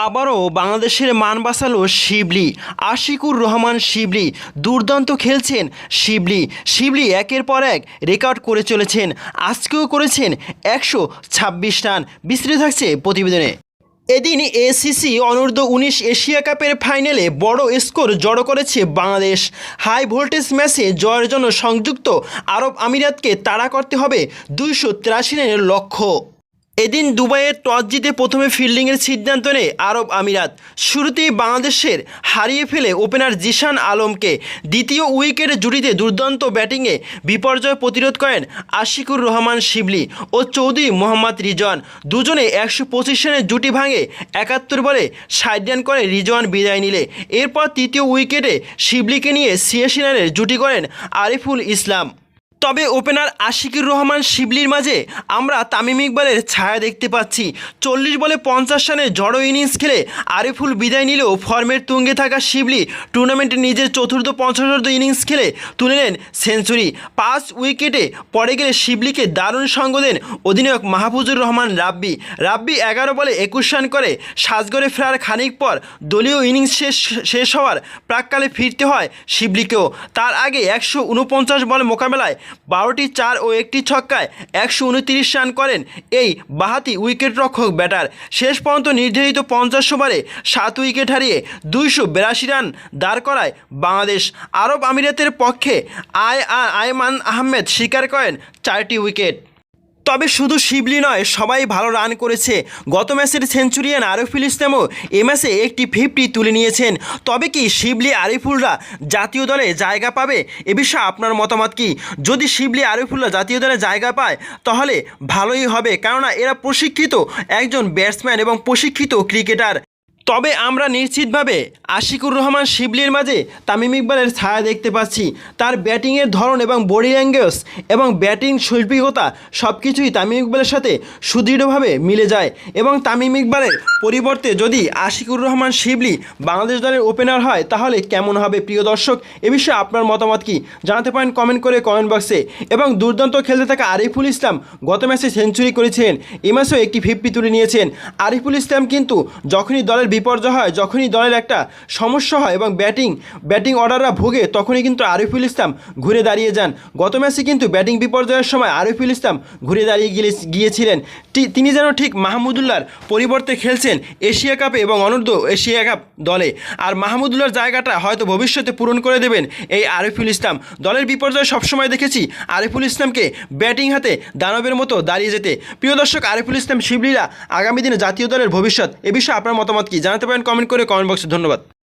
আবারও বাংলাদেশের মান বাঁচালো শিবলি। আশিকুর রহমান শিবলি দুর্দান্ত খেলছেন। শিবলি একের পর এক রেকর্ড করে চলেছেন। আজকেও করেছেন 126 রান। বিস্তৃত থাকছে প্রতিবেদনে। এদিন এসিসি অনূর্ধ্ব-19 এশিয়া কাপের ফাইনালে বড় স্কোর জড়ো করেছে বাংলাদেশ। হাই ভোল্টেজ ম্যাচে জয়ের জন্য সংযুক্ত আরব আমিরাতকে তাড়া করতে হবে 283 রানের লক্ষ্য। এদিন দুবাইয়ে টস জিতে প্রথমে ফিল্ডিংয়ের সিদ্ধান্ত নেয় আরব আমিরাত। শুরুতেই বাংলাদেশের হারিয়ে ফেলে ওপেনার জিশান আলমকে। দ্বিতীয় উইকেটে জুটিতে দুর্দান্ত ব্যাটিংয়ে বিপর্যয় প্রতিরোধ করেন আশিকুর রহমান শিবলি ও চৌধুরী মোহাম্মদ রিজওয়ান। দুজনে 125 রানের জুটি ভাঙে 71 বলে 60 রান করে রিজওয়ান বিদায় নিলে। এরপর তৃতীয় উইকেটে শিবলিকে নিয়ে 86 রানের জুটি করেন আরিফুল ইসলাম। তবে ওপেনার আশিকুর রহমান শিবলির মাঝে আমরা তামিম ইকবালের ছায়া দেখতে পাচ্ছি। 40 বলে 50 রানের ঝড়ো ইনিংস খেলে আরিফুল বিদায় নিলেও ফর্মের তুঙ্গে থাকা শিবলি টুর্নামেন্টে নিজের চতুর্থ 50 ইনিংস খেলে তুলে নেন সেঞ্চুরি। 5 উইকেটে পড়ে গেলে শিবলিকে দারুণ সঙ্গ দেন অধিনায়ক মাহফুজুর রহমান রাব্বি 11 বলে 21 রান করে সাজঘরে ফেরার খানিক পর দলীয় ইনিংস শেষ হওয়ার প্রাক্কালে ফিরতে হয় শিবলিকেও। তার আগে 149 বল মোকাবেলায় 12টি 4 ও 1টি ছক্কায় 129 রান করেন এই বাঁহাতি উইকেটরক্ষক ব্যাটার। শেষ পর্যন্ত নির্ধারিত 50 ওভারে 7 উইকেট হারিয়ে 282 রান দাঁড় করায় বাংলাদেশ। আরব আমিরাতের পক্ষে আয়মান আহমেদ শিকার করেন 4টি উইকেট। তবে শুধু শিবলি নয়, সবাই ভালো রান করেছে। গত ম্যাচের সেঞ্চুরিয়ান আরিফুল ইসলামও এ ম্যাচে একটি 50 তুলে নিয়েছেন। তবে কি শিবলি আরিফুলরা জাতীয় দলে জায়গা পাবে? এ বিষয়ে আপনার মতামত কি? যদি শিবলি আরিফুলরা জাতীয় দলে জায়গা পায় তাহলে ভালোই হবে, কেননা এরা প্রশিক্ষিত একজন ব্যাটসম্যান এবং প্রশিক্ষিত ক্রিকেটার। তবে আমরা নিশ্চিতভাবে আশিকুর রহমান শিবলির মাঝে তামিম ইকবালের ছায়া দেখতে পাচ্ছি। তার ব্যাটিংয়ের ধরন এবং বডি ল্যাঙ্গুয়েজ এবং ব্যাটিং শৈল্পিকতা সব কিছুই তামিম ইকবালের সাথে সুদৃঢ়ভাবে মিলে যায়। এবং তামিম ইকবালের পরিবর্তে যদি আশিকুর রহমান শিবলি বাংলাদেশ দলের ওপেনার হয় তাহলে কেমন হবে? প্রিয় দর্শক, এ বিষয়ে আপনার মতামত কি জানাতে পারেন কমেন্ট করে কমেন্ট বক্সে। এবং দুর্দান্ত খেলতে থাকা আরিফুল ইসলাম গত ম্যাচে সেঞ্চুরি করেছেন, এ ম্যাচেও একটি 50 তুলে নিয়েছেন। আরিফুল ইসলাম কিন্তু যখনই দলের বিপর্যয় হয়, যখনই দলের একটা সমস্যা হয় এবং ব্যাটিং অর্ডাররা ভোগে, তখনই কিন্তু আরিফুল ইসলাম ঘুরে দাঁড়িয়ে যান। গত ম্যাচে কিন্তু ব্যাটিং বিপর্যয়ের সময় আরিফুল ইসলাম ঘুরে দাঁড়িয়ে গিয়েছিলেন। তিনি যেন ঠিক মাহমুদুল্লাহর পরিবর্তে খেলছেন এশিয়া কাপে এবং অনূর্ধ্ব এশিয়া কাপ দলে। আর মাহমুদুল্লাহর জায়গাটা হয়তো ভবিষ্যতে পূরণ করে দেবেন এই আরিফুল ইসলাম। দলের বিপর্যয় সবসময় দেখেছি আরিফুল ইসলামকে ব্যাটিং হাতে দানবের মতো দাঁড়িয়ে যেতে। প্রিয় দর্শক, আরিফুল ইসলাম শিবলিরা আগামী দিনে জাতীয় দলের ভবিষ্যৎ, এ বিষয়ে আপনার মতামত কি জানাতে পারেন কমেন্ট করে কমেন্ট বক্সে। ধন্যবাদ।